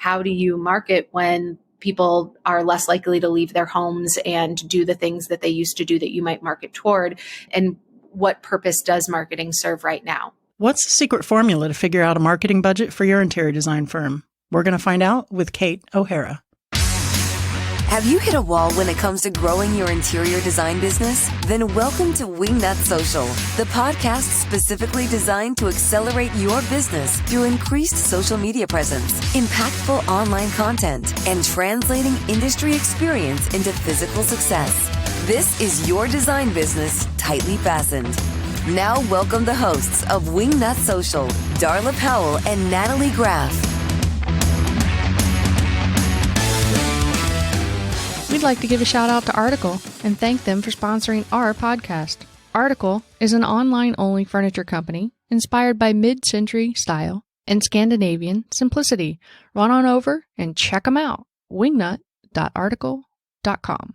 how do you market when people are less likely to leave their homes and do the things that they used to do that you might market toward? And what purpose does marketing serve right now? What's the secret formula to figure out a marketing budget for your interior design firm? We're going to find out with Kate O'Hara. Have you hit a wall when it comes to growing your interior design business? Then welcome to Wingnut Social, the podcast specifically designed to accelerate your business through increased social media presence, impactful online content, and translating industry experience into physical success. This is your design business tightly fastened. Now welcome the hosts of Wingnut Social, Darla Powell and Natalie Graff. We'd like to give a shout out to Article and thank them for sponsoring our podcast. Article is an online-only furniture company inspired by mid-century style and Scandinavian simplicity. Run on over and check them out. wingnut.article.com.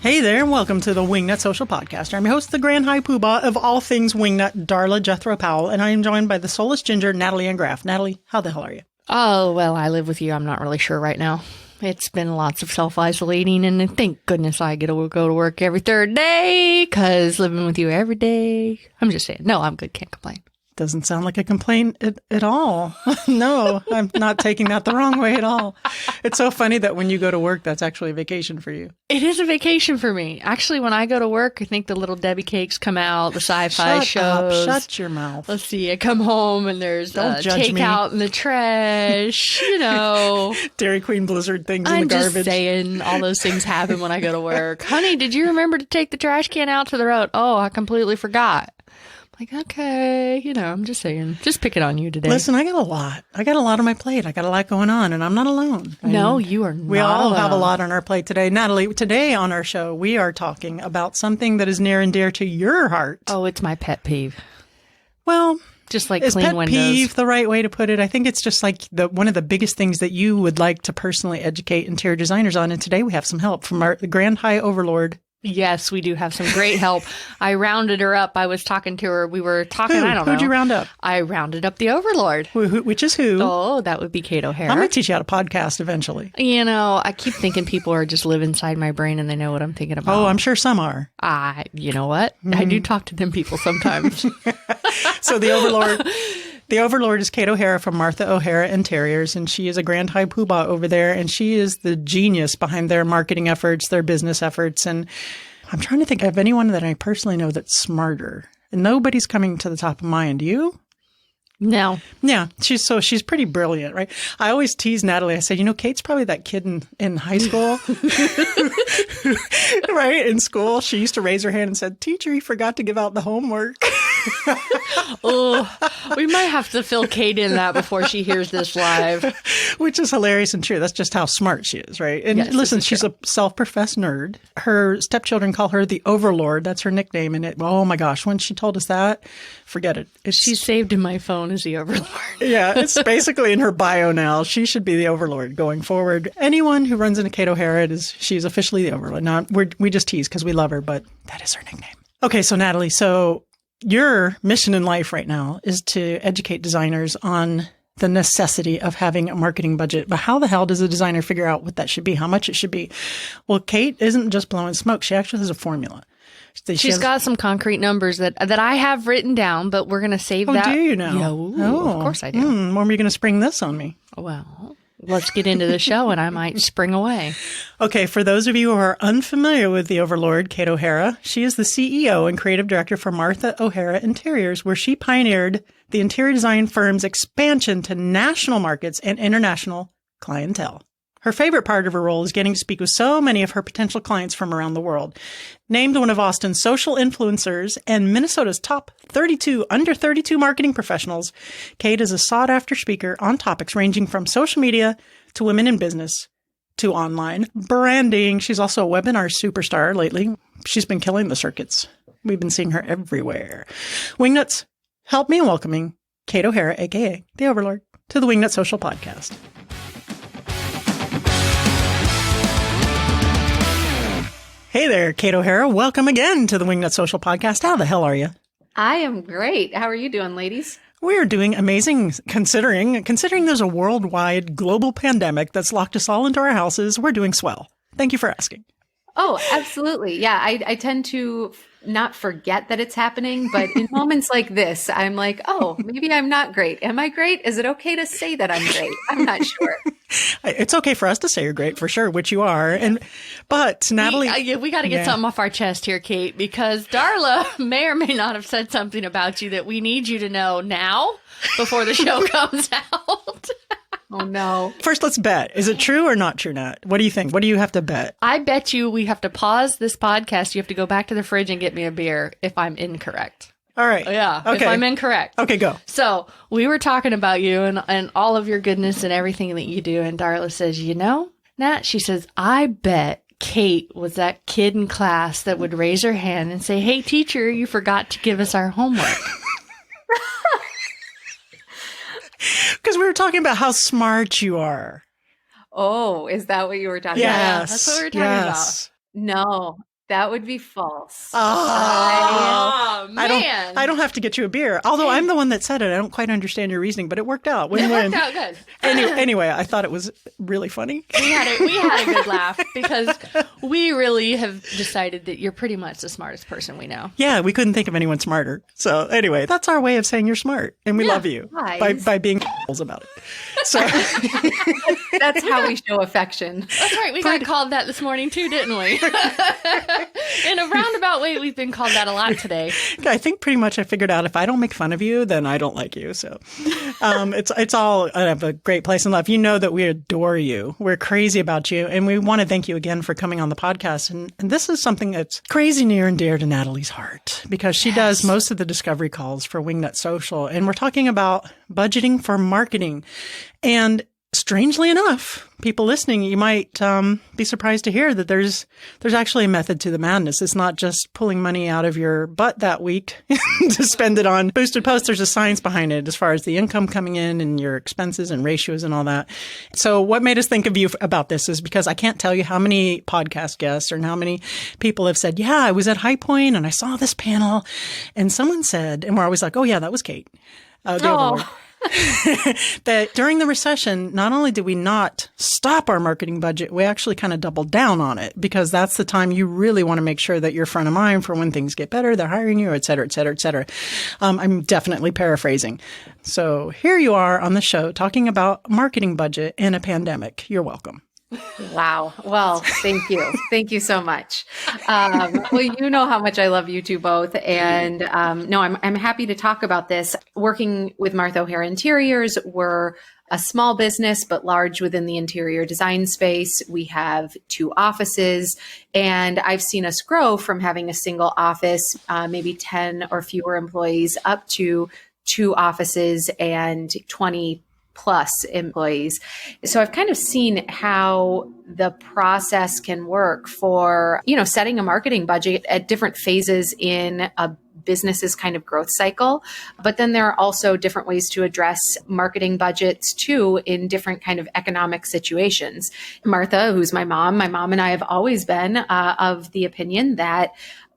Hey there, and welcome to the Wingnut Social Podcast. I'm your host, the Grand High Poobah of all things Wingnut, Darla Jethro Powell, and I am joined by the soulless ginger, Natalie and Graff. Natalie, how the hell are you? Oh, well, I live with you. I'm not really sure right now. It's been lots of self-isolating, and thank goodness I get to go to work every third day, because living with you every day, I'm just saying, no, I'm good, can't complain. Doesn't sound like a complaint at all. No, I'm not taking that the wrong way at all. It's so funny that when you go to work, that's actually a vacation for you. It is a vacation for me. Actually, when I go to work, I think the little Debbie cakes come out, the sci-fi shows. Shut your mouth. Let's see. I come home and there's takeout in the trash, you know. Dairy Queen Blizzard things in the garbage. I'm just saying all those things happen when I go to work. Honey, did you remember to take the trash can out to the road? Oh, I completely forgot. Like, okay, you know, I'm just saying, just picking on you today. Listen, I got a lot. I got a lot on my plate. I got a lot going on, and I'm not alone. No, you are not We all alone. have a lot on our plate today. Natalie, today on our show, we are talking about something that is near and dear to your heart. Oh, it's my pet peeve. Well, just like is clean pet windows. peeve the right way to put it? I think it's just like one of the biggest things that you would like to personally educate interior designers on. And today we have some help from the Grand High Overlord. Yes, we do have some great help. I rounded her up. I was talking to her. We were talking, I don't know. Who'd you round up? I rounded up the Overlord. Which is who? Oh, that would be Kate O'Hara. I'm going to teach you how to podcast eventually. You know, I keep thinking people are just live inside my brain and they know what I'm thinking about. Oh, I'm sure some are. You know what? I do talk to them people sometimes. So the Overlord... The Overlord is Kate O'Hara from Martha O'Hara Interiors, and she is a Grand High Poobah over there, and she is the genius behind their marketing efforts, their business efforts, and I'm trying to think of anyone that I personally know that's smarter. And nobody's coming to the top of mind. You? No. Yeah, she's pretty brilliant, right? I always tease Natalie. I say, you know, Kate's probably that kid in high school, right? In school, she used to raise her hand and said, "Teacher, you forgot to give out the homework." Oh, we might have to fill Kate in that before she hears this live. Which is hilarious and true. That's just how smart she is, right? And yes, listen, she's a self-professed nerd. Her stepchildren call her the Overlord. That's her nickname. And oh my gosh, when she told us that, forget it. She's saved in my phone as the Overlord. Yeah, it's basically in her bio now. She should be the Overlord going forward. Anyone who runs into Kate O'Hara, she's officially the Overlord. Now, we just tease because we love her, but that is her nickname. Okay, so Natalie, your mission in life right now is to educate designers on the necessity of having a marketing budget. But how the hell does a designer figure out what that should be, how much it should be? Well, Kate isn't just blowing smoke. She actually has a formula. She's got some concrete numbers that I have written down, but we're going to save that. Oh, do you know? Yeah, of course I do. When are you going to spring this on me? Well, let's get into the show and I might spring away. Okay, for those of you who are unfamiliar with the Overlord, Kate O'Hara, she is the CEO and creative director for Martha O'Hara Interiors, where she pioneered the interior design firm's expansion to national markets and international clientele. Her favorite part of her role is getting to speak with so many of her potential clients from around the world. Named one of Austin's social influencers and Minnesota's top 32 under 32 marketing professionals, Kate is a sought-after speaker on topics ranging from social media to women in business to online branding. She's also a webinar superstar lately. She's been killing the circuits. We've been seeing her everywhere. Wingnuts, help me in welcoming Kate O'Hara, a.k.a. the Overlord, to the Wingnut Social Podcast. Hey there, Kate O'Hara. Welcome again to the Wingnut Social Podcast. How the hell are you? I am great. How are you doing, ladies? We are doing amazing considering there's a worldwide global pandemic that's locked us all into our houses. We're doing swell. Thank you for asking. Oh, absolutely. Yeah, I tend to not forget that it's happening, but in moments like this, I'm like, oh, maybe I'm not great. Am I great? Is it okay to say that I'm great? I'm not sure. It's okay for us to say you're great for sure, which you are. But Natalie, we got to get something off our chest here, Kate, because Darla may or may not have said something about you that we need you to know now before the show comes out. Oh, no. First, let's bet. Is it true or not true, Nat? What do you think? What do you have to bet? I bet you we have to pause this podcast. You have to go back to the fridge and get me a beer if I'm incorrect. All right. Yeah. Okay. If I'm incorrect. Okay, go. So we were talking about you and all of your goodness and everything that you do. And Darla says, Nat, she says, I bet Kate was that kid in class that would raise her hand and say, hey, teacher, you forgot to give us our homework. Because we were talking about how smart you are. Oh, is that what you were talking Yes. about? Yeah, that's what we were talking about. No, that would be false. Oh, man. I don't have to get you a beer. Although I'm the one that said it. I don't quite understand your reasoning, but it worked out. It Win-win. worked out good. Anyway, I thought it was really funny. We had a good laugh because we really have decided that you're pretty much the smartest person we know. Yeah, we couldn't think of anyone smarter. So anyway, that's our way of saying you're smart. And we love you by being about it. So that's how we show affection. That's right. We got called that this morning too, didn't we? In a roundabout way, we've been called that a lot today. I think pretty much I figured out if I don't make fun of you, then I don't like you. So it's all a great place in love. You know that we adore you. We're crazy about you. And we want to thank you again for coming on the podcast. And this is something that's crazy near and dear to Natalie's heart because she does most of the discovery calls for Wingnut Social. And we're talking about budgeting for marketing. And strangely enough, people listening, you might be surprised to hear that there's actually a method to the madness. It's not just pulling money out of your butt that week to spend it on boosted posts. There's a science behind it as far as the income coming in and your expenses and ratios and all that. So what made us think of you about this is because I can't tell you how many podcast guests or how many people have said, yeah, I was at High Point and I saw this panel and someone said, and we're always like, oh yeah, that was Kate. The Overlord. That during the recession, not only did we not stop our marketing budget, we actually kind of doubled down on it because that's the time you really want to make sure that you're front of mind for when things get better, they're hiring you, et cetera, et cetera, et cetera. I'm definitely paraphrasing. So here you are on the show talking about marketing budget in a pandemic. You're welcome. Wow. Well, thank you. Thank you so much. Well, you know how much I love you two both. And no, I'm happy to talk about this. Working with Martha O'Hara Interiors, we're a small business, but large within the interior design space. We have 2 offices, and I've seen us grow from having a single office, maybe 10 or fewer employees, up to 2 offices and 20 plus employees. So I've kind of seen how the process can work for, setting a marketing budget at different phases in a business's kind of growth cycle. But then there are also different ways to address marketing budgets too in different kind of economic situations. Martha, who's my mom and I have always been of the opinion that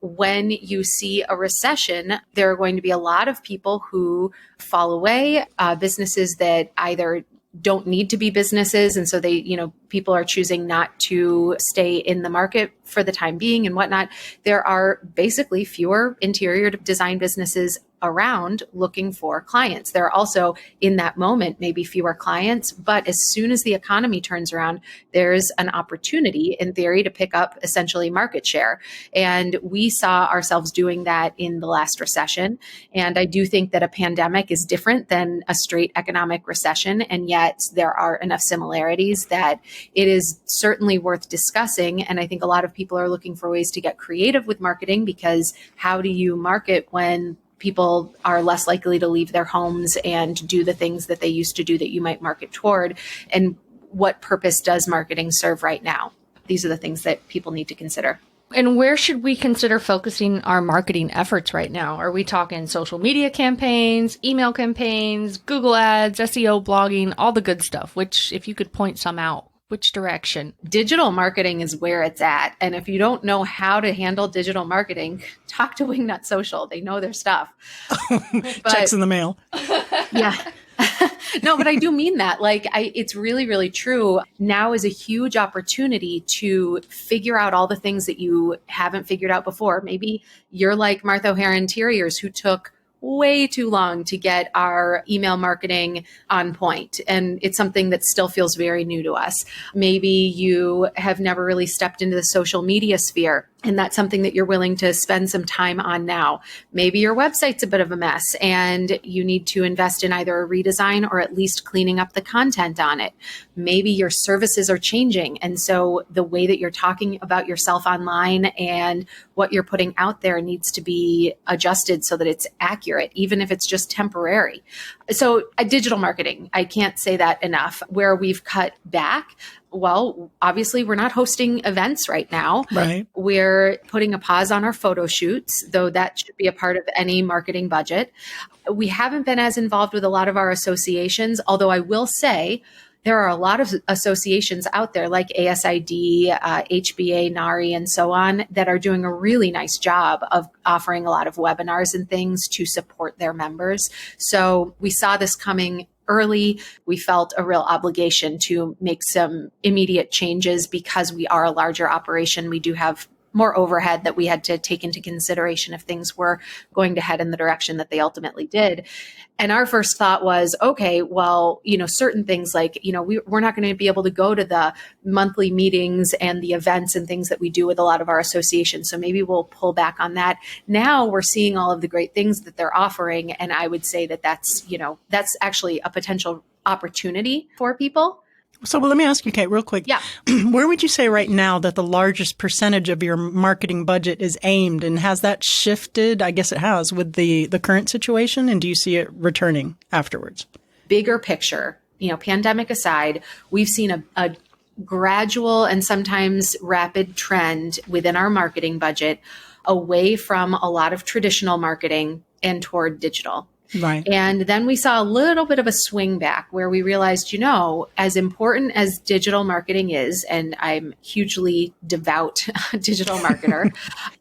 when you see a recession, there are going to be a lot of people who fall away, businesses that either don't need to be businesses. And so people are choosing not to stay in the market for the time being and whatnot. There are basically fewer interior design businesses around looking for clients. There are also in that moment, maybe fewer clients, but as soon as the economy turns around, there's an opportunity in theory to pick up essentially market share. And we saw ourselves doing that in the last recession. And I do think that a pandemic is different than a straight economic recession. And yet there are enough similarities that it is certainly worth discussing. And I think a lot of people are looking for ways to get creative with marketing because how do you market when people are less likely to leave their homes and do the things that they used to do that you might market toward? And what purpose does marketing serve right now? These are the things that people need to consider. And where should we consider focusing our marketing efforts right now? Are we talking social media campaigns, email campaigns, Google ads, SEO, blogging, all the good stuff, which if you could point some out, Which direction? Digital marketing is where it's at. And if you don't know how to handle digital marketing, talk to Wingnut Social. They know their stuff. Checks in the mail. Yeah. No, but I do mean that. It's really, really true. Now is a huge opportunity to figure out all the things that you haven't figured out before. Maybe you're like Martha O'Hara Interiors, who took way too long to get our email marketing on point. And it's something that still feels very new to us. Maybe you have never really stepped into the social media sphere, and that's something that you're willing to spend some time on now. Maybe your website's a bit of a mess and you need to invest in either a redesign or at least cleaning up the content on it. Maybe your services are changing. And so the way that you're talking about yourself online and what you're putting out there needs to be adjusted so that it's accurate, even if it's just temporary. So digital marketing, I can't say that enough. Where we've cut back, well, obviously, we're not hosting events right now. Right. We're putting a pause on our photo shoots, though that should be a part of any marketing budget. We haven't been as involved with a lot of our associations, although I will say there are a lot of associations out there like ASID, HBA, NARI, and so on that are doing a really nice job of offering a lot of webinars and things to support their members. So we saw this coming early. We felt a real obligation to make some immediate changes because we are a larger operation. We do have more overhead that we had to take into consideration if things were going to head in the direction that they ultimately did. And our first thought was, okay, well, certain things like, we're not going to be able to go to the monthly meetings and the events and things that we do with a lot of our associations. So maybe we'll pull back on that. Now we're seeing all of the great things that they're offering. And I would say that that's actually a potential opportunity for people. So let me ask you, Kate, real quick. Yeah. Where would you say right now that the largest percentage of your marketing budget is aimed? And has that shifted? I guess it has with the current situation. And do you see it returning afterwards? Bigger picture, pandemic aside, we've seen a gradual and sometimes rapid trend within our marketing budget away from a lot of traditional marketing and toward digital. Right. And then we saw a little bit of a swing back where we realized, as important as digital marketing is, and I'm hugely devout digital marketer,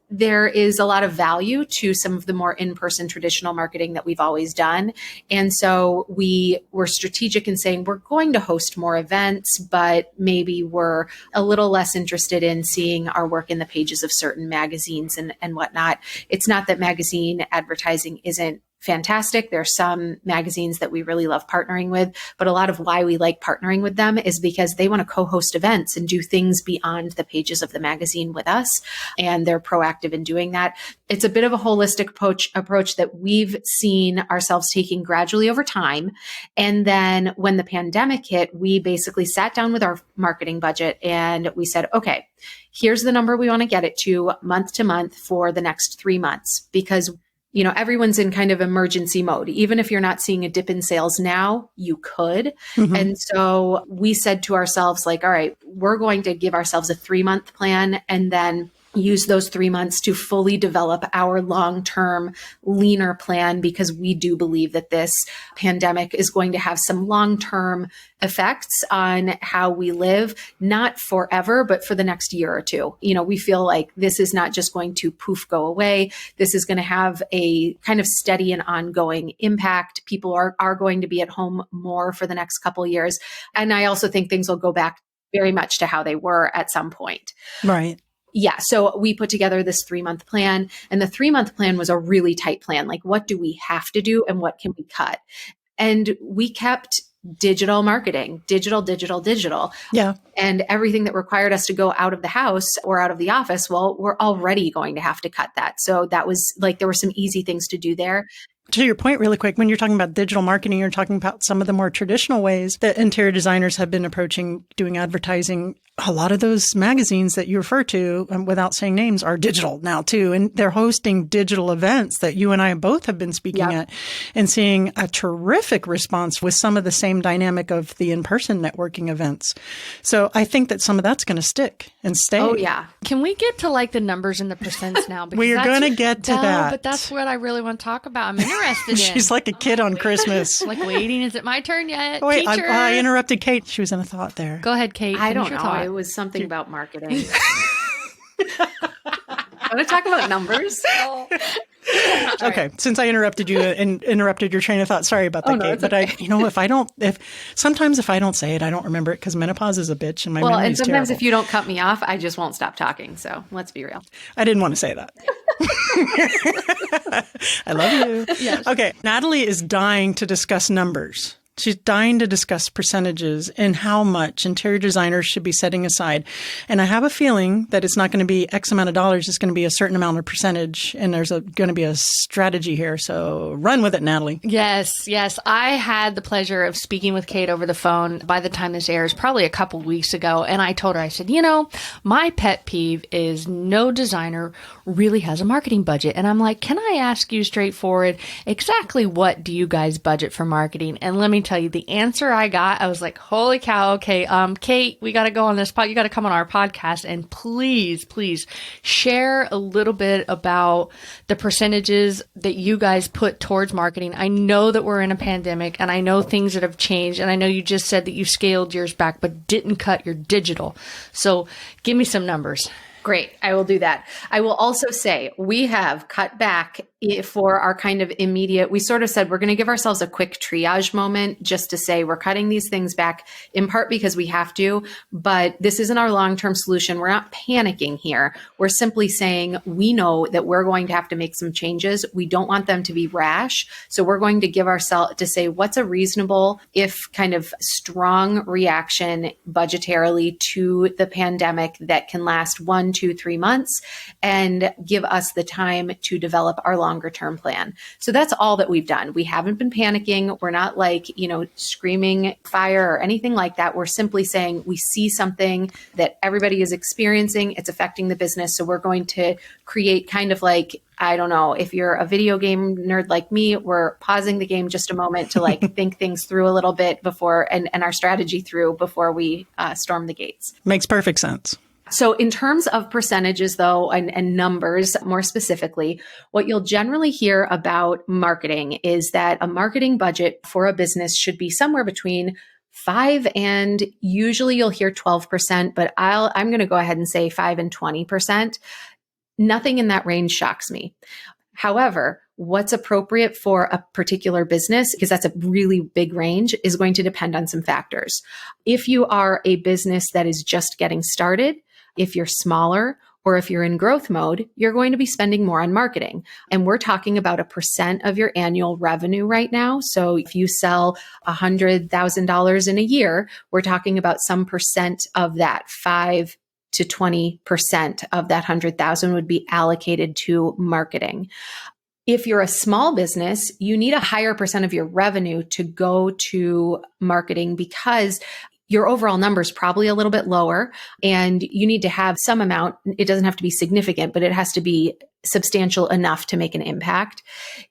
there is a lot of value to some of the more in-person traditional marketing that we've always done. And so we were strategic in saying we're going to host more events, but maybe we're a little less interested in seeing our work in the pages of certain magazines and whatnot. It's not that magazine advertising isn't fantastic. There are some magazines that we really love partnering with, but a lot of why we like partnering with them is because they want to co-host events and do things beyond the pages of the magazine with us. And they're proactive in doing that. It's a bit of a holistic approach that we've seen ourselves taking gradually over time. And then when the pandemic hit, we basically sat down with our marketing budget and we said, okay, here's the number we want to get it to month for the next 3 months, because everyone's in kind of emergency mode. Even if you're not seeing a dip in sales now, you could. Mm-hmm. And so we said to ourselves, all right, we're going to give ourselves a 3-month plan and then use those 3 months to fully develop our long-term leaner plan, because we do believe that this pandemic is going to have some long-term effects on how we live, not forever, but for the next year or two. We feel like this is not just going to poof, go away. This is going to have a kind of steady and ongoing impact. People are going to be at home more for the next couple of years. And I also think things will go back very much to how they were at some point. Right. Yeah. So we put together this 3-month plan, and the 3-month plan was a really tight plan. Like, what do we have to do and what can we cut? And we kept digital marketing, digital. Yeah. And everything that required us to go out of the house or out of the office, well, we're already going to have to cut that. So that was there were some easy things to do there. To your point really quick, when you're talking about digital marketing, you're talking about some of the more traditional ways that interior designers have been approaching doing advertising. a lot of those magazines that you refer to, without saying names, are digital now too. And they're hosting digital events that you and I both have been speaking at and seeing a terrific response with some of the same dynamic of the in-person networking events. So I think that some of that's going to stick and stay. Oh, yeah. Can we get to like the numbers and the percents now? Because We are going to get to that. But that's what I really want to talk about. I'm interested in. She's like a kid on Christmas. Like waiting. Is it my turn yet? Oh, wait, Teacher? I interrupted Kate. She was in a thought there. Go ahead, Kate. I Finish don't your know. thought. It was something about marketing. Want to talk about numbers? Okay. Since I interrupted you and interrupted your train of thought, sorry about that, no, Kate. it's But sometimes if I don't say it, I don't remember it because menopause is a bitch and my memory and is sometimes terrible. if you don't cut me off, I just won't stop talking. So let's be real. I didn't want to say that. I love you. Yes. Okay. Natalie is dying to discuss numbers. She's dying to discuss percentages and how much interior designers should be setting aside. And I have a feeling that it's not going to be X amount of dollars. It's going to be a certain amount of percentage. And there's going to be a strategy here. So run with it, Natalie. Yes. I had the pleasure of speaking with Kate over the phone by the time this airs, probably a couple weeks ago. And I told her, I said, my pet peeve is no designer really has a marketing budget. And I'm like, can I ask you straightforward, exactly what do you guys budget for marketing? And let me tell you, the answer I got, I was like, holy cow. Okay. Kate, we got to go on this you got to come on our podcast and please share a little bit about the percentages that you guys put towards marketing. I know that we're in a pandemic and I know things that have changed. And I know you just said that you scaled yours back, but didn't cut your digital. So give me some numbers. Great. I will do that. I will also say we have cut back for our kind of immediate, we sort of said we're going to give ourselves a quick triage moment just to say we're cutting these things back in part because we have to, but this isn't our long-term solution. We're not panicking here. We're simply saying we know that we're going to have to make some changes. We don't want them to be rash. So we're going to give ourselves to say what's a reasonable, if kind of strong reaction budgetarily to the pandemic that can last 1, 2, 3 months and give us the time to develop our longer term plan. So that's all that we've done. We haven't been panicking. We're not like, screaming fire or anything like that. We're simply saying we see something that everybody is experiencing. It's affecting the business. So we're going to create kind of like, I don't know, if you're a video game nerd like me, we're pausing the game just a moment to like think things through a little bit before and our strategy through before we storm the gates. Makes perfect sense. So in terms of percentages, though, and numbers more specifically, what you'll generally hear about marketing is that a marketing budget for a business should be somewhere between 5 and usually you'll hear 12%, but I'm going to go ahead and say 5 and 20%. Nothing in that range shocks me. However, what's appropriate for a particular business, because that's a really big range, is going to depend on some factors. If you are a business that is just getting started, if you're smaller, or if you're in growth mode, you're going to be spending more on marketing. And we're talking about a percent of your annual revenue right now. So if you sell $100,000 in a year, we're talking about some percent of that, 5 to 20% of that 100,000 would be allocated to marketing. If you're a small business, you need a higher percent of your revenue to go to marketing because your overall number is probably a little bit lower and you need to have some amount. It doesn't have to be significant, but it has to be substantial enough to make an impact.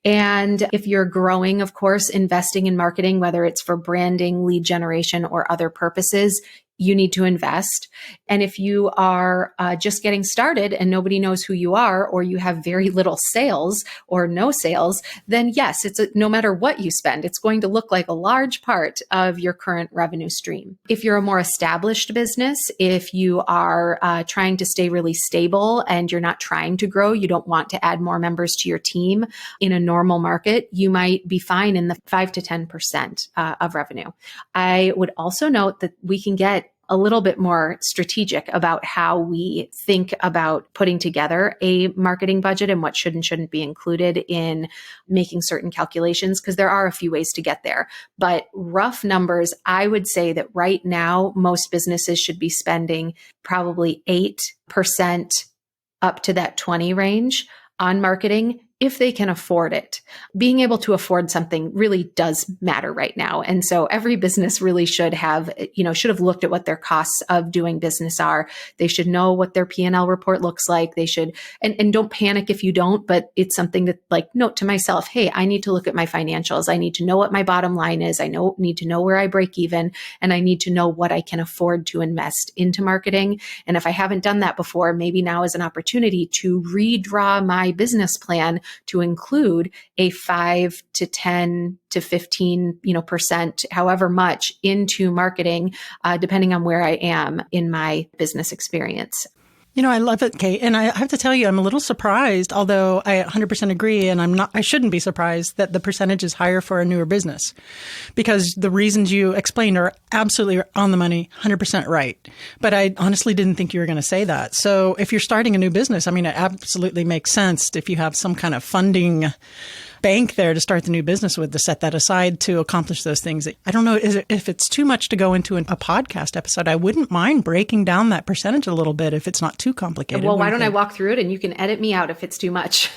And if you're growing, of course, investing in marketing, whether it's for branding, lead generation, or other purposes, you need to invest. And if you are just getting started and nobody knows who you are, or you have very little sales or no sales, then yes, no matter what you spend, it's going to look like a large part of your current revenue stream. If you're a more established business, if you are trying to stay really stable and you're not trying to grow, you don't want to add more members to your team in a normal market, you might be fine in the 5 to 10% of revenue. I would also note that we can get a little bit more strategic about how we think about putting together a marketing budget and what should and shouldn't be included in making certain calculations, because there are a few ways to get there. But rough numbers, I would say that right now, most businesses should be spending probably 8% up to that 20 range on marketing if they can afford it. Being able to afford something really does matter right now. And so every business really should have looked at what their costs of doing business are. They should know what their P&L report looks like. They should, and don't panic if you don't, but it's something that note to myself, hey, I need to look at my financials. I need to know what my bottom line is. Need to know where I break even, and I need to know what I can afford to invest into marketing. And if I haven't done that before, maybe now is an opportunity to redraw my business plan to include a 5 to 10 to 15%, however much, into marketing, depending on where I am in my business experience. I love it, Kate. And I have to tell you, I'm a little surprised, although I 100% agree. And I shouldn't be surprised that the percentage is higher for a newer business, because the reasons you explained are absolutely on the money, 100% right. But I honestly didn't think you were going to say that. So if you're starting a new business, it absolutely makes sense if you have some kind of funding bank there to start the new business with, to set that aside to accomplish those things. I don't know if it's too much to go into a podcast episode. I wouldn't mind breaking down that percentage a little bit if it's not too complicated. Well, why don't I walk through it and you can edit me out if it's too much?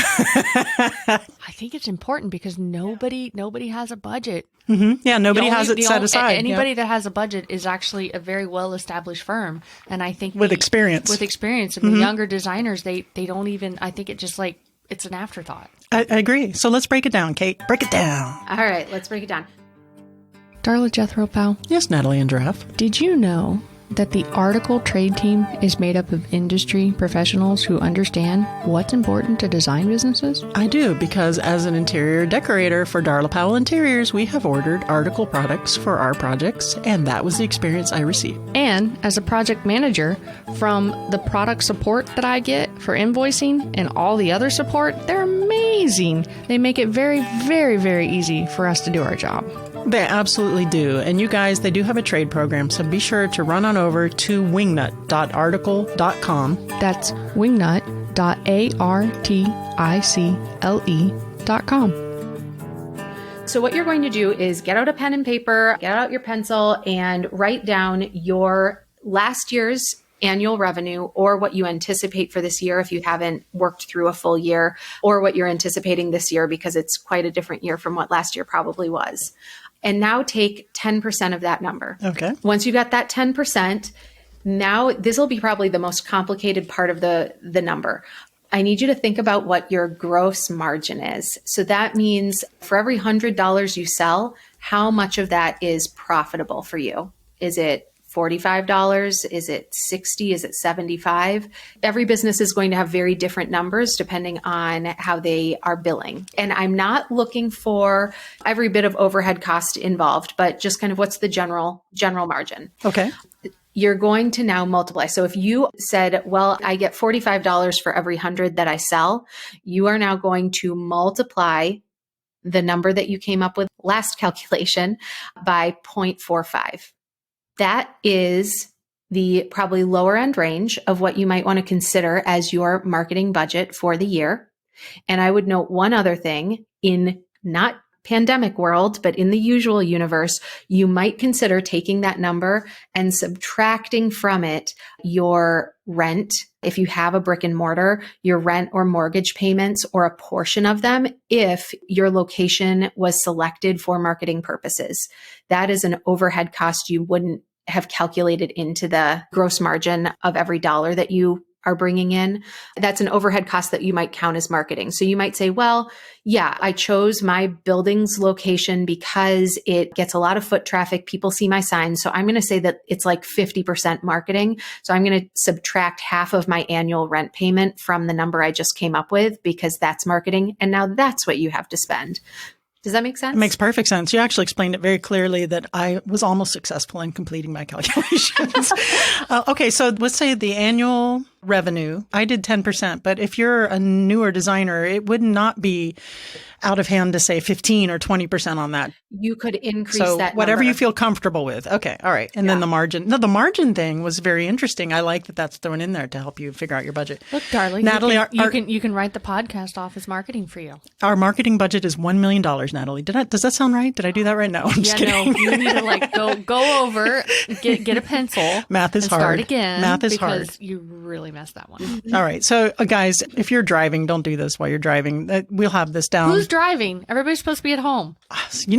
I think it's important because nobody has a budget. Mm-hmm. Yeah, nobody has it set aside. Anybody that has a budget is actually a very well-established firm. And I think with experience. And the younger designers, they don't even, I think it just it's an afterthought. I agree. So let's break it down, Kate. Break it down. All right, let's break it down. Darla Jethro Powell. Yes, Natalie and Giraffe. Did you know that the article trade team is made up of industry professionals who understand what's important to design businesses? I do, because as an interior decorator for Darla Powell Interiors, we have ordered article products for our projects, and that was the experience I received. And as a project manager, from the product support that I get for invoicing and all the other support, they're amazing. They make it very, very, very easy for us to do our job. They absolutely do. And you guys, they do have a trade program, so be sure to run on over to wingnut.article.com. That's wingnut.article.com. So what you're going to do is get out a pen and paper, get out your pencil, and write down your last year's annual revenue, or what you anticipate for this year if you haven't worked through a full year, or what you're anticipating this year, because it's quite a different year from what last year probably was. And now take 10% of that number. Okay. Once you got that 10%, now this will be probably the most complicated part of the number. I need you to think about what your gross margin is. So that means for every $100 you sell, how much of that is profitable for you? Is it $45? Is it $60? Is it $75? Every business is going to have very different numbers depending on how they are billing. And I'm not looking for every bit of overhead cost involved, but just kind of what's the general margin. Okay. You're going to now multiply. So if you said, well, I get $45 for every 100 that I sell, you are now going to multiply the number that you came up with last calculation by 0.45. That is the probably lower end range of what you might want to consider as your marketing budget for the year. And I would note one other thing, in not pandemic world, but in the usual universe, you might consider taking that number and subtracting from it your rent. If you have a brick and mortar, your rent or mortgage payments, or a portion of them, if your location was selected for marketing purposes. That is an overhead cost you wouldn't have calculated into the gross margin of every dollar that you are bringing in. That's an overhead cost that you might count as marketing. So you might say, well, yeah, I chose my building's location because it gets a lot of foot traffic. People see my signs. So I'm going to say that it's like 50% marketing. So I'm going to subtract half of my annual rent payment from the number I just came up with, because that's marketing. And now that's what you have to spend. Does that make sense? It makes perfect sense. You actually explained it very clearly that I was almost successful in completing my calculations. Okay, so let's say the annual revenue, I did 10%, but if you're a newer designer, it would not be out of hand to say 15 or 20% on that. You could increase so that whatever number. you feel comfortable with. Okay. All right. And then the margin. No, the margin thing was very interesting. I like that that's thrown in there to help you figure out your budget. Look, Darla, Natalie, you can write the podcast off as marketing for you. Our marketing budget is $1 million, Natalie. Does that sound right? Did I do that right? No, I'm just kidding. No, you need to go over, get a pencil. Math is hard. Start again. Math is hard. Because you really totally messed that one. All right. So, guys, if you're driving, don't do this while you're driving. We'll have this down. Who's driving? Everybody's supposed to be at home.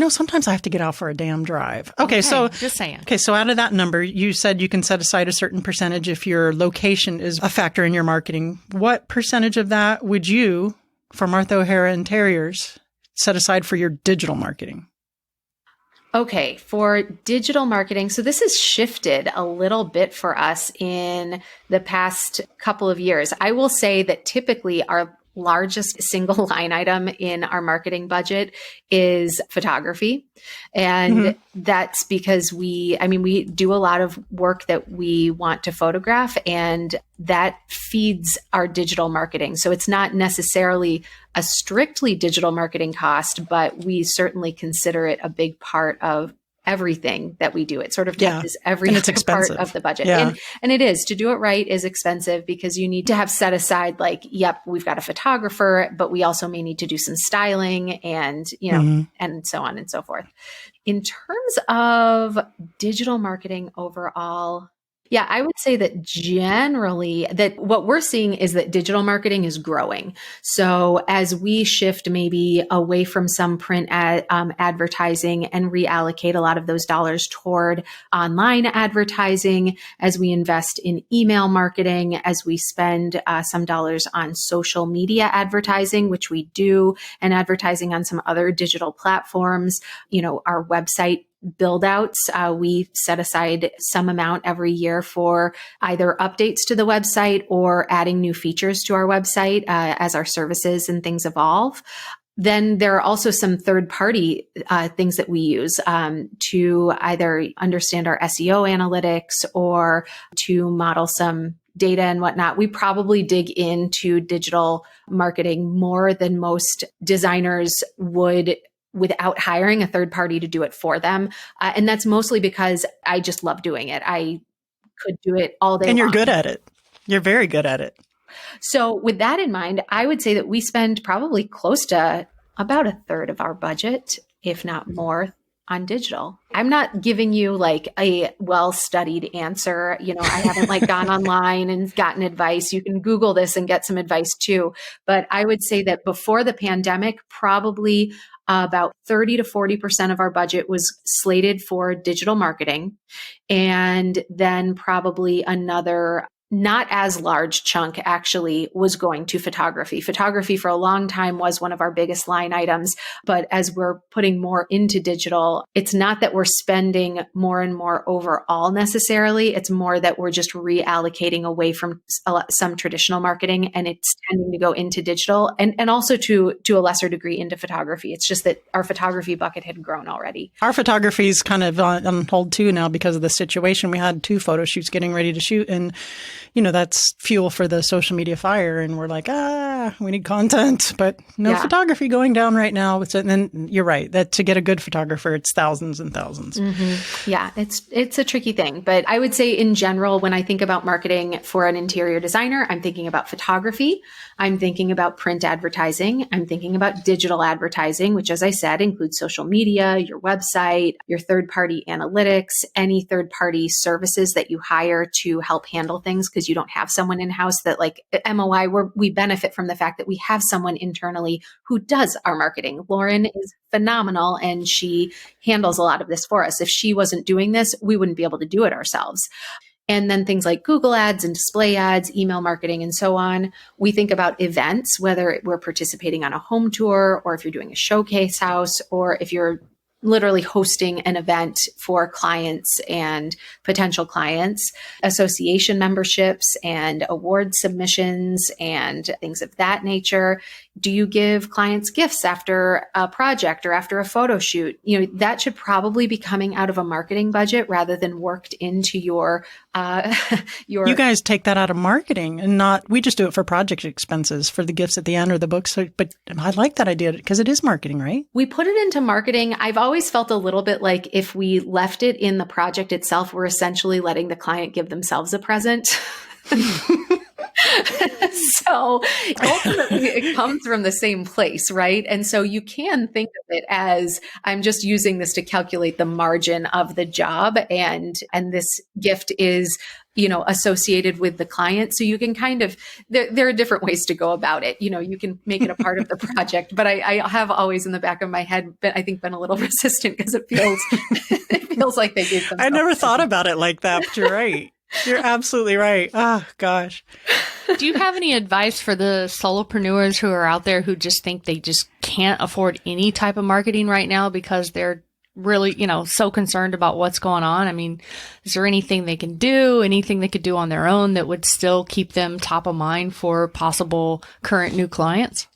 Sometimes I have to get out for a damn drive. Okay. So just saying. Okay. So out of that number, you said you can set aside a certain percentage if your location is a factor in your marketing. What percentage of that would you, for Martha O'Hara Interiors, set aside for your digital marketing? Okay, for digital marketing, so this has shifted a little bit for us in the past couple of years. I will say that typically our largest single line item in our marketing budget is photography. And that's because we do a lot of work that we want to photograph, and that feeds our digital marketing. So it's not necessarily a strictly digital marketing cost, but we certainly consider it a big part of everything that we do. It sort of touches every part of the budget. Yeah. And it is, to do it right is expensive because you need to have set aside like, yep, we've got a photographer, but we also may need to do some styling and, and so on and so forth. In terms of digital marketing overall, yeah, I would say that generally that what we're seeing is that digital marketing is growing. So as we shift maybe away from some print advertising and reallocate a lot of those dollars toward online advertising, as we invest in email marketing, as we spend some dollars on social media advertising, which we do, and advertising on some other digital platforms, our website build outs. We set aside some amount every year for either updates to the website or adding new features to our website as our services and things evolve. Then there are also some third-party things that we use to either understand our SEO analytics or to model some data and whatnot. We probably dig into digital marketing more than most designers would without hiring a third party to do it for them. And that's mostly because I just love doing it. I could do it all day long. And you're good at it. You're very good at it. So with that in mind, I would say that we spend probably close to about a third of our budget, if not more, on digital. I'm not giving you like a well-studied answer. I haven't gone online and gotten advice. You can Google this and get some advice too. But I would say that before the pandemic, probably about 30 to 40% of our budget was slated for digital marketing. And then probably another not as large chunk actually was going to photography. Photography for a long time was one of our biggest line items. But as we're putting more into digital, it's not that we're spending more and more overall necessarily. It's more that we're just reallocating away from some traditional marketing, and it's tending to go into digital and also to a lesser degree into photography. It's just that our photography bucket had grown already. Our photography is kind of on hold too now because of the situation. We had 2 photo shoots getting ready to shoot, and that's fuel for the social media fire. And we're like, we need content, but no photography going down right now. And then you're right that to get a good photographer, it's thousands and thousands. Mm-hmm. Yeah, it's a tricky thing. But I would say in general, when I think about marketing for an interior designer, I'm thinking about photography. I'm thinking about print advertising. I'm thinking about digital advertising, which, as I said, includes social media, your website, your third-party analytics, any third-party services that you hire to help handle things because you don't have someone in-house that like MOI, we benefit from the fact that we have someone internally who does our marketing. Lauren is phenomenal and she handles a lot of this for us. If she wasn't doing this, we wouldn't be able to do it ourselves. And then things like Google ads and display ads, email marketing, and so on. We think about events, whether we're participating on a home tour or if you're doing a showcase house or if you're literally hosting an event for clients and potential clients, association memberships and award submissions and things of that nature. Do you give clients gifts after a project or after a photo shoot? That should probably be coming out of a marketing budget rather than worked into your You guys take that out of marketing and we just do it for project expenses for the gifts at the end or the books. But I like that idea because it is marketing, right? We put it into marketing. I've always felt a little bit like if we left it in the project itself, we're essentially letting the client give themselves a present. So ultimately it comes from the same place, right? And so you can think of it as I'm just using this to calculate the margin of the job. And this gift is, associated with the client. So you can kind of, there are different ways to go about it. You can make it a part of the project, but I have always in the back of my head, been a little resistant because it feels like they gave them. I never thought about it like that, but you're right. You're absolutely right. Oh, gosh. Do you have any advice for the solopreneurs who are out there who just think they just can't afford any type of marketing right now because they're really, so concerned about what's going on? I mean, is there anything they can do, anything they could do on their own that would still keep them top of mind for possible current new clients?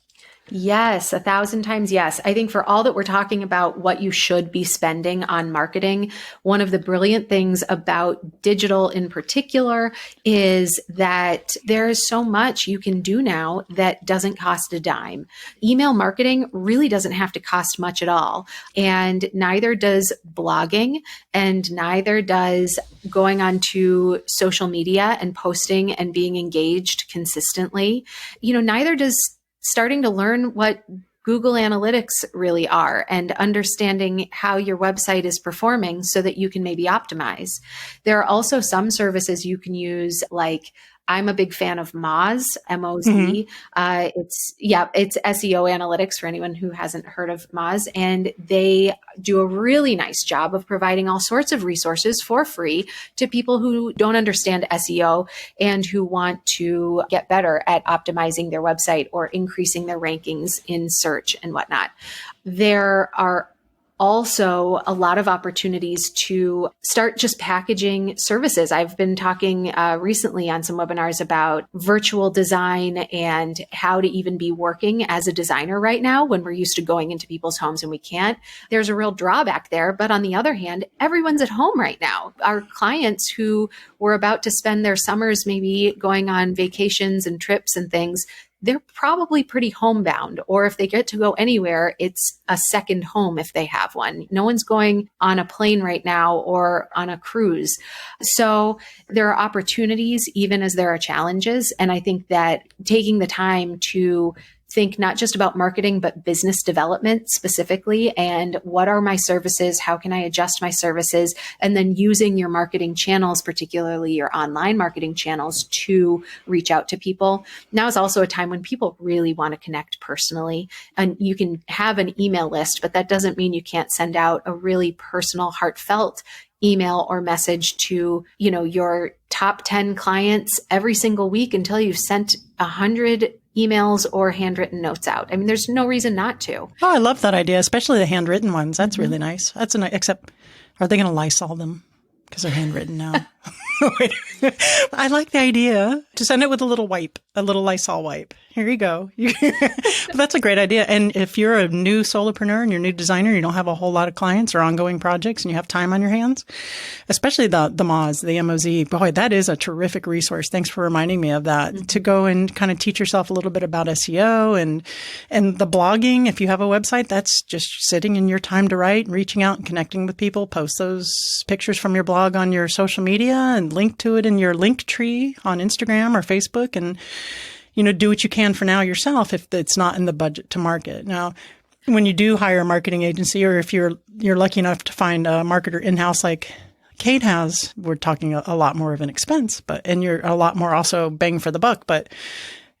Yes, 1,000 times yes. I think for all that we're talking about what you should be spending on marketing, one of the brilliant things about digital in particular is that there is so much you can do now that doesn't cost a dime. Email marketing really doesn't have to cost much at all. And neither does blogging, and neither does going onto social media and posting and being engaged consistently. Neither does starting to learn what Google Analytics really are and understanding how your website is performing so that you can maybe optimize. There are also some services you can use, like I'm a big fan of Moz, M-O-Z. It's SEO analytics for anyone who hasn't heard of Moz. And they do a really nice job of providing all sorts of resources for free to people who don't understand SEO and who want to get better at optimizing their website or increasing their rankings in search and whatnot. There are also a lot of opportunities to start just packaging services. I've been talking recently on some webinars about virtual design and how to even be working as a designer right now when we're used to going into people's homes and we can't. There's a real drawback there. But on the other hand, everyone's at home right now. Our clients who were about to spend their summers maybe going on vacations and trips and things, they're probably pretty homebound, or if they get to go anywhere, it's a second home if they have one. No one's going on a plane right now or on a cruise. So there are opportunities even as there are challenges. And I think that taking the time to think not just about marketing, but business development specifically. And what are my services? How can I adjust my services? And then using your marketing channels, particularly your online marketing channels, to reach out to people. Now is also a time when people really want to connect personally. And you can have an email list, but that doesn't mean you can't send out a really personal, heartfelt email or message to, your top 10 clients every single week until you've sent 100 emails or handwritten notes out. I mean, there's no reason not to. Oh, I love that idea, especially the handwritten ones. That's really nice. That's except, are they going to Lysol them? Because they're handwritten now. I like the idea to send it with a little wipe, a little Lysol wipe. Here you go. That's a great idea. And if you're a new solopreneur and you're a new designer, you don't have a whole lot of clients or ongoing projects and you have time on your hands, especially the Moz, the M-O-Z, boy, that is a terrific resource. Thanks for reminding me of that, to go and kind of teach yourself a little bit about SEO and the blogging. If you have a website, that's just sitting in your time to write and reaching out and connecting with people. Post those pictures from your blog on your social media and link to it in your link tree on Instagram or Facebook, and do what you can for now yourself if it's not in the budget to market. Now, when you do hire a marketing agency, or if you're lucky enough to find a marketer in-house like Kate has, we're talking a lot more of an expense, and you're a lot more also bang for the buck, but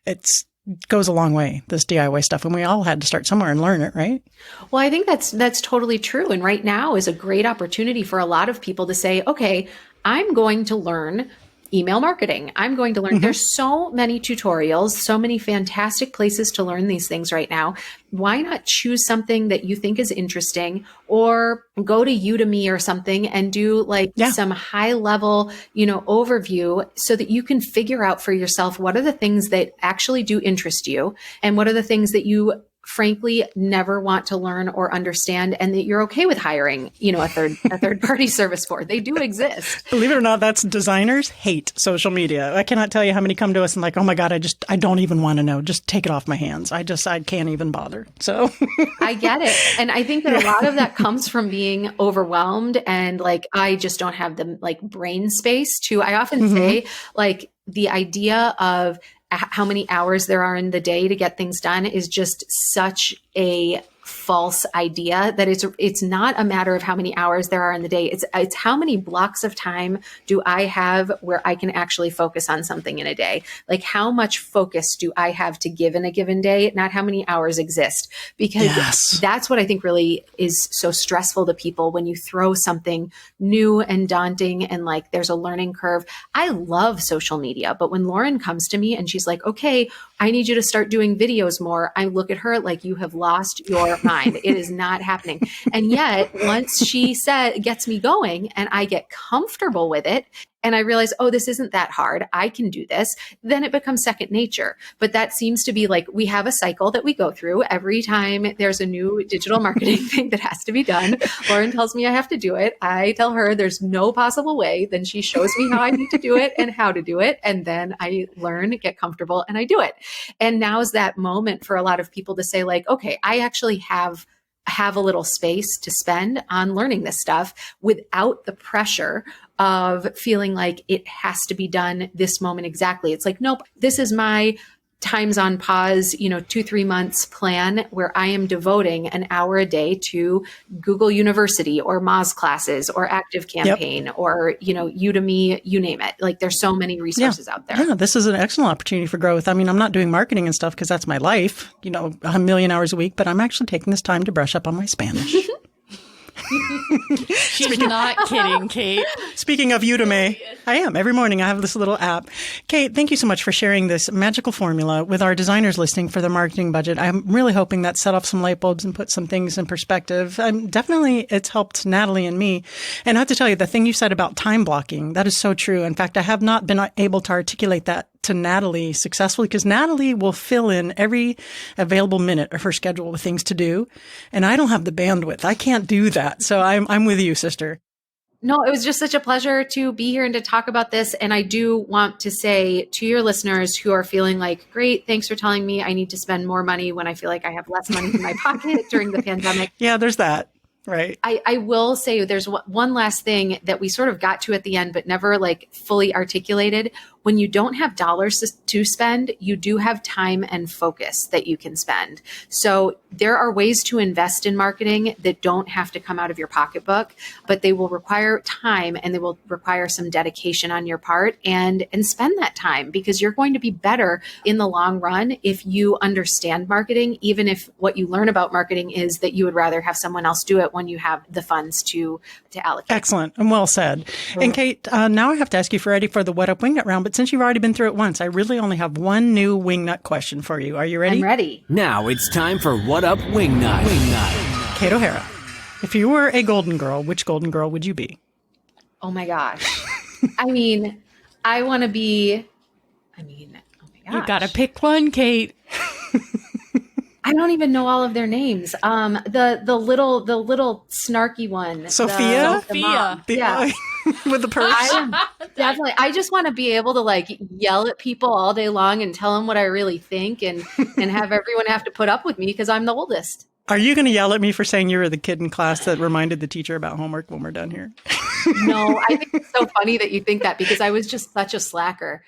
it's goes a long way, this DIY stuff. And we all had to start somewhere and learn it, right? Well, I think that's totally true. And right now is a great opportunity for a lot of people to say, okay, I'm going to learn email marketing. I'm going to learn. There's so many tutorials, so many fantastic places to learn these things right now. Why not choose something that you think is interesting, or go to Udemy or something and do some high level, overview, so that you can figure out for yourself what are the things that actually do interest you and what are the things that you frankly never want to learn or understand, and that you're okay with hiring, a third party service for. They do exist. Believe it or not, that's designers hate social media. I cannot tell you how many come to us and like, oh my God, I don't even want to know. Just take it off my hands. I can't even bother. So I get it. And I think that a lot of that comes from being overwhelmed and I just don't have the brain space to, I often say the idea of how many hours there are in the day to get things done is just such a false idea that it's not a matter of how many hours there are in the day. It's how many blocks of time do I have where I can actually focus on something in a day? Like how much focus do I have to give in a given day, not how many hours exist? Because that's what I think really is so stressful to people when you throw something new and daunting and like there's a learning curve. I love social media, but when Lauren comes to me and she's like, okay, I need you to start doing videos more, I look at her like, you have lost your mind. It is not happening. And yet once she gets me going and I get comfortable with it and I realize, oh, this isn't that hard, I can do this, then it becomes second nature. But that seems to be like, we have a cycle that we go through every time there's a new digital marketing thing that has to be done. Lauren tells me I have to do it. I tell her there's no possible way. Then she shows me how I need to do it and how to do it. And then I learn, get comfortable, and I do it. And now is that moment for a lot of people to say like, okay, I actually have a little space to spend on learning this stuff without the pressure of feeling like it has to be done this moment exactly. It's like, nope, this is my times on pause, 2-3 months plan where I am devoting an hour a day to Google University or Moz classes or Active Campaign or, Udemy, you name it. Like there's so many resources out there. Yeah, this is an excellent opportunity for growth. I mean, I'm not doing marketing and stuff because that's my life, 1,000,000 hours a week, but I'm actually taking this time to brush up on my Spanish. She's not kidding, Kate. Speaking of Udemy, I am. Every morning I have this little app. Kate, thank you so much for sharing this magical formula with our designers listening for their marketing budget. I'm really hoping that set off some light bulbs and put some things in perspective. Definitely it's helped Natalie and me. And I have to tell you, the thing you said about time blocking, that is so true. In fact, I have not been able to articulate that to Natalie successfully because Natalie will fill in every available minute of her schedule with things to do. And I don't have the bandwidth. I can't do that. So I'm with you, sister. No, it was just such a pleasure to be here and to talk about this. And I do want to say to your listeners who are feeling like, great, thanks for telling me I need to spend more money when I feel like I have less money in my pocket during the pandemic. Yeah, there's that. Right. I will say there's one last thing that we sort of got to at the end, but never like fully articulated. When you don't have dollars to spend, you do have time and focus that you can spend. So there are ways to invest in marketing that don't have to come out of your pocketbook, but they will require time and they will require some dedication on your part and spend that time because you're going to be better in the long run if you understand marketing, even if what you learn about marketing is that you would rather have someone else do it when you have the funds to allocate. Excellent and well said. And Kate, now I have to ask you ready for the What Up Wingnut round, but since you've already been through it once, I really only have one new Wingnut question for you. Are you ready? I'm ready. Now it's time for What Up Wingnut. Kate O'Hara, if you were a golden girl, which golden girl would you be? Oh my gosh. I mean, I want to be, oh my gosh. You got to pick one, Kate. I don't even know all of their names. The little snarky one. Sophia? Yeah. With the purse? Definitely. I just want to be able to like yell at people all day long and tell them what I really think and have everyone have to put up with me because I'm the oldest. Are you going to yell at me for saying you were the kid in class that reminded the teacher about homework when we're done here? No, I think it's so funny that you think that because I was just such a slacker.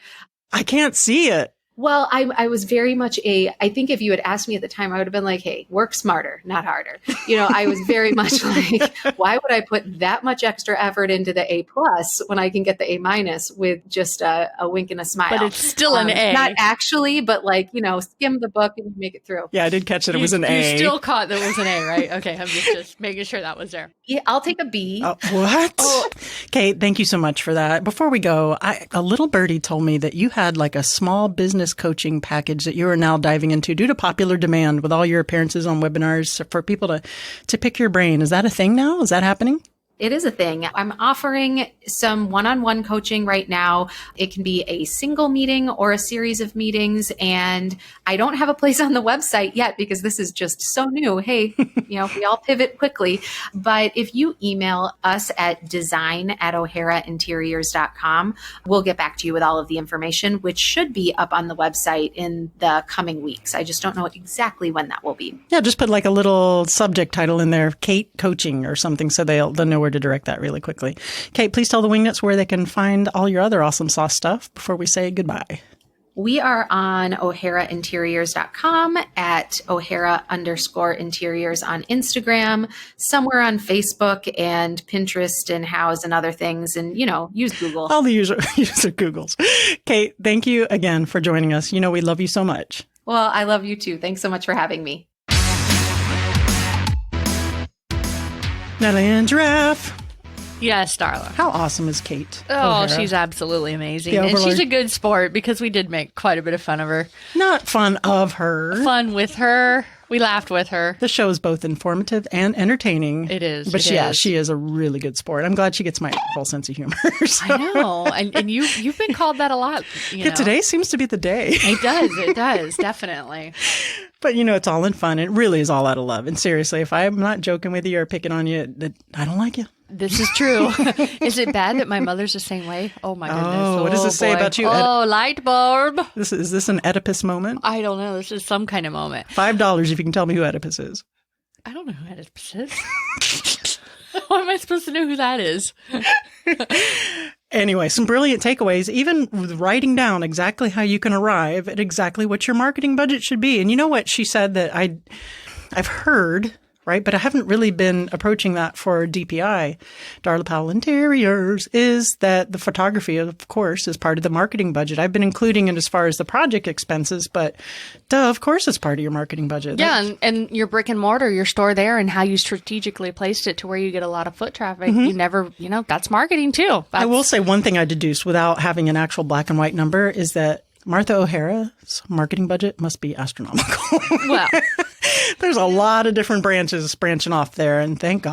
I can't see it. Well, I was very much I think if you had asked me at the time, I would have been like, hey, work smarter, not harder. I was very much like, why would I put that much extra effort into the A+ when I can get the A- with just a wink and a smile? But it's still an A. Not actually, but like, skim the book and make it through. Yeah, I did catch that it was an A. You still caught that it was an A, right? Okay, I'm just making sure that was there. Yeah, I'll take a B. What? Kate, thank you so much for that. Before we go, a little birdie told me that you had like a small business coaching package that you are now diving into due to popular demand with all your appearances on webinars for people to pick your brain. Is that a thing now? Is that happening? It is a thing. I'm offering some one-on-one coaching right now. It can be a single meeting or a series of meetings. And I don't have a place on the website yet because this is just so new. Hey, we all pivot quickly. But if you email us at design@o'harainteriors.com, we'll get back to you with all of the information, which should be up on the website in the coming weeks. I just don't know exactly when that will be. Yeah, just put like a little subject title in there, Kate Coaching or something, so they'll know where to direct that really quickly. Kate, please tell the Wingnuts where they can find all your other awesome sauce stuff before we say goodbye. We are on o'harainteriors.com, at O'Hara_interiors on Instagram, somewhere on Facebook and Pinterest and Houzz and other things. And, use Google. All the user Googles. Kate, thank you again for joining us. We love you so much. Well, I love you too. Thanks so much for having me. Natalie and Giraffe. Yes, Darla. How awesome is Kate? Oh, O'Hara? she's absolutely amazing. The And Overlord. she's a good sport because we did make quite a bit of fun of her. Not fun of her. Fun with her. We laughed with her. The show is both informative and entertaining. It is. But it is. she is a really good sport. I'm glad she gets my full sense of humor. So. I know. And you've been called that a lot. Yeah, today seems to be the day. It does. It does. Definitely. But, it's all in fun. It really is all out of love. And seriously, if I'm not joking with you or picking on you, I don't like you. This is true. Is it bad that my mother's the same way? Oh, my goodness. Oh, what does this say boy. about you? Oh, light bulb. Is this an Oedipus moment? I don't know. This is some kind of moment. $5 if you can tell me who Oedipus is. I don't know who Oedipus is. How am I supposed to know who that is? Anyway, some brilliant takeaways, even with writing down exactly how you can arrive at exactly what your marketing budget should be. And you know what she said that I've heard, right? But I haven't really been approaching that for DPI, Darla Powell Interiors, is that the photography, of course, is part of the marketing budget. I've been including it as far as the project expenses, but of course it's part of your marketing budget. Yeah, and your brick and mortar, your store there, and how you strategically placed it to where you get a lot of foot traffic. You never, that's marketing too. I will say one thing I deduced without having an actual black and white number is that Martha O'Hara's marketing budget must be astronomical. Well, there's a lot of different branches branching off there, and thank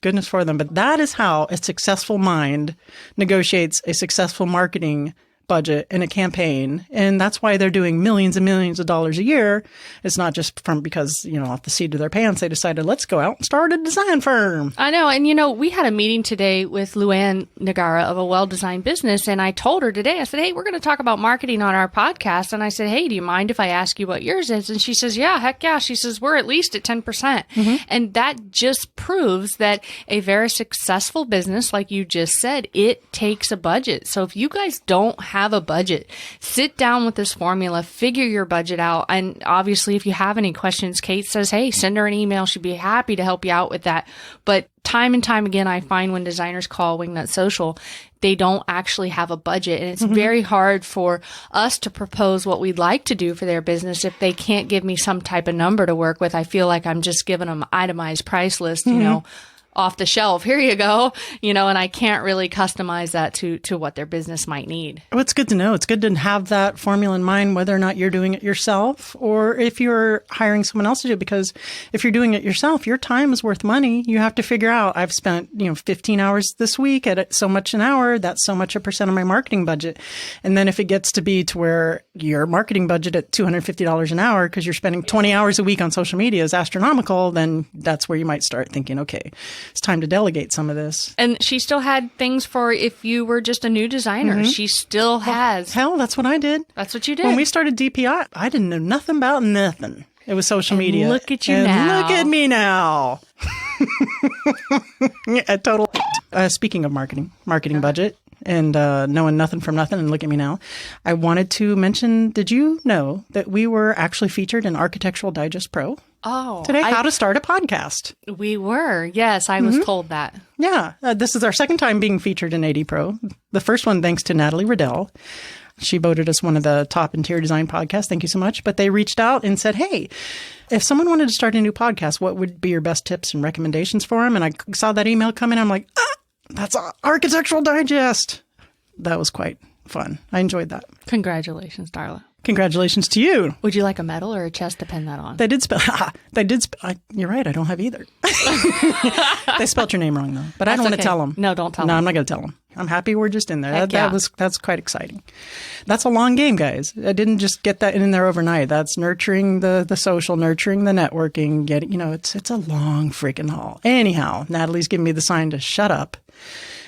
goodness for them. But that is how a successful mind negotiates a successful marketing budget in a campaign. And that's why they're doing millions and millions of dollars a year. It's not just because, off the seat of their pants, they decided, let's go out and start a design firm. I know. And, we had a meeting today with Luanne Negara of A Well-Designed Business. And I told her today, I said, hey, we're going to talk about marketing on our podcast. And I said, hey, do you mind if I ask you what yours is? And she says, yeah, heck yeah. She says, we're at least at 10%. And that just proves that a very successful business, like you just said, it takes a budget. So if you guys don't have a budget, sit down with this formula, figure your budget out. And obviously, if you have any questions, Kate says, hey, send her an email. She'd be happy to help you out with that. But time and time again, I find when designers call Wingnut Social, they don't actually have a budget. And it's very hard for us to propose what we'd like to do for their business if they can't give me some type of number to work with. I feel like I'm just giving them itemized price list, off the shelf. Here you go. And I can't really customize that to what their business might need. Well, it's good to know. It's good to have that formula in mind, whether or not you're doing it yourself or if you're hiring someone else to do it. Because if you're doing it yourself, your time is worth money. You have to figure out, I've spent, 15 hours this week at so much an hour. That's so much a percent of my marketing budget. And then if it gets to be to where your marketing budget at $250 an hour because you're spending 20 hours a week on social media is astronomical, then that's where you might start thinking, okay, it's time to delegate some of this. And she still had things for if you were just a new designer. She still has. Hell, that's what I did. That's what you did. When we started DPI, I didn't know nothing about nothing. It was social media. Look at you and now. Look at me now. A total. Speaking of marketing budget and knowing nothing from nothing, and look at me now. I wanted to mention, did you know that we were actually featured in Architectural Digest Pro? Oh, Today, how to start a podcast. We were. Yes, I was told that. Yeah. This is our second time being featured in AD Pro. The first one, thanks to Natalie Riddell. She voted us one of the top interior design podcasts. Thank you so much. But they reached out and said, hey, if someone wanted to start a new podcast, what would be your best tips and recommendations for them? And I saw that email come in. I'm like, that's Architectural Digest. That was quite fun. I enjoyed that. Congratulations, Darla. Congratulations to you. Would you like a medal or a chest to pin that on? They did spell. You're right. I don't have either. They spelled your name wrong though, but I don't want to tell them. No, don't tell them. No, I'm not going to tell them. I'm happy we're just in there. That's quite exciting. That's a long game, guys. I didn't just get that in there overnight. That's nurturing the social, nurturing the networking. It's a long freaking haul. Anyhow, Natalie's giving me the sign to shut up.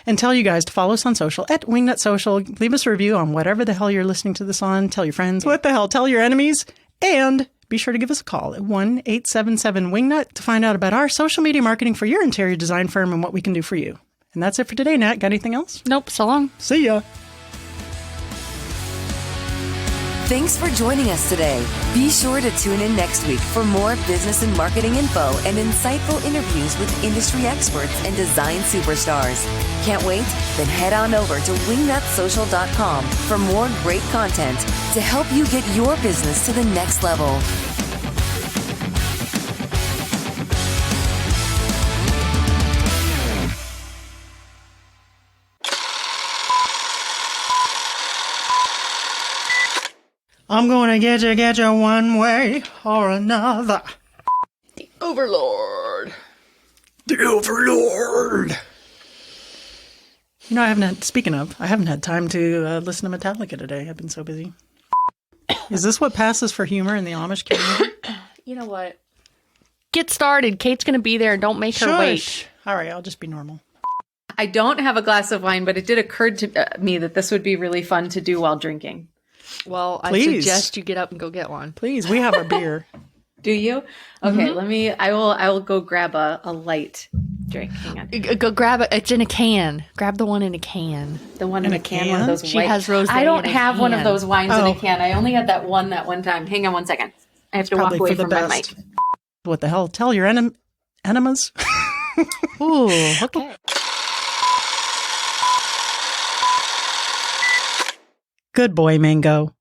And tell you guys to follow us on social at Wingnut Social. Leave us a review on whatever the hell you're listening to this on. Tell your friends. What the hell? Tell your enemies. And be sure to give us a call at 1-877-WINGNUT to find out about our social media marketing for your interior design firm and what we can do for you. And that's it for today, Nat. Got anything else? Nope. So long. See ya. Thanks for joining us today. Be sure to tune in next week for more business and marketing info and insightful interviews with industry experts and design superstars. Can't wait? Then head on over to wingnutsocial.com for more great content to help you get your business to the next level. I'm going to get you one way or another. Overlord. The Overlord. You know, I haven't had time to listen to Metallica today. I've been so busy. Is this what passes for humor in the Amish community? You know what? Get started. Kate's going to be there. Don't make her wait. All right, I'll just be normal. I don't have a glass of wine, but it did occur to me that this would be really fun to do while drinking. Well, I Please. suggest you get up and go get one. Please, we have our beer. Do you? Okay, I will go grab a light drink. Hang on. Go grab it. It's in a can. Grab the one in a can. The one in a can, one of those She white. has rosé I don't in a have one of can. those wines in Oh. a can. I only had that one time. Hang on one second. I have to walk Probably away for the from my best. mic. What the hell? Tell your enemas. Ooh, okay. Good boy, Mango.